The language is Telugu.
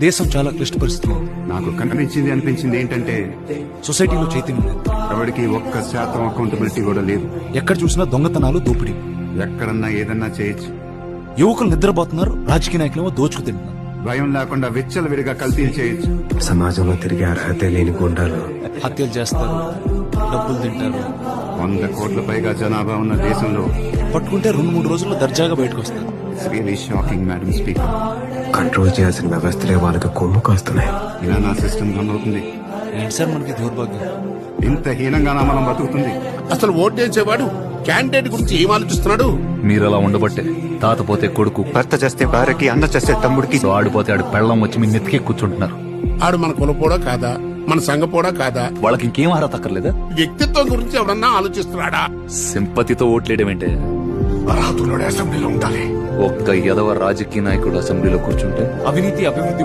దేశం చాలా క్లిష్ట పరిస్థితులు. నాకు అనిపించింది ఏంటంటే సొసైటీలో చైతన్యం లేదు. ఎవరికి 1% అకౌంటబిలిటీ కూడా లేదు. ఎక్కడ చూసినా దొంగతనాలు, దోపిడీ. ఎక్కడన్నా ఏదన్నా చేయొచ్చు. యువకులు నిద్రపోతున్నారు, రాజకీయ నాయకులేమో దోచుకు తింటున్నారు. భయం లేకుండా విచ్చలవిడిగా కల్తీలు చేయొచ్చు. సమాజంలో తిరిగే అర్హత లేని గుండాలు హత్యలు చేస్తారు, డబ్బులు తింటారు. 100 కోట్ల పైగా జనాభా ఉన్న దేశంలో పట్టుకుంటే 2-3 రోజుల్లో దర్జాగా బయటకు వస్తారు. It's really shocking madam speaker. Control చేయాల్సిన వ్యవస్థలే వాళ్ళకి కొమ్ము కాస్తున్నాయి. ఇలా నా సిస్టమ్ రన్ అవుతుంది. ఏంటి సార్ మనకి దౌర్భాగ్యం? ఇంత హీనంగానా మనం బతుకుతుంది? అసలు ఓటేసేవాడు క్యాండిడేట్ గురించి ఏం ఆలోచిస్తున్నాడు? మీరలా ఉండబట్టే తాత పోతే కొడుకు, భర్త చేస్తే భార్యకి, అన్న చేస్తే తమ్ముడికి, సో ఆడిపోతే ఆడు పెళ్ళం వచ్చి మీ నెత్తికి కూర్చుంటున్నారు. ఆడు మన కులపోడా కాదా, మన సంఘపోడా కాదా? వాళ్ళకి ఇంకేం అర్హత అక్కర్లేదా? వ్యక్తిత్వం గురించి ఎవడన్నా ఆలోచిస్తున్నాడా? సింపతితో ఓట్లేయడమేంటే? అర్హతులుడే అసెంబ్లీలో ఉండాలి. ఒక్క ఎదవ రాజకీయ నాయకుడు అసెంబ్లీలో కూర్చుంటే అవినీతి, అభివృద్ధి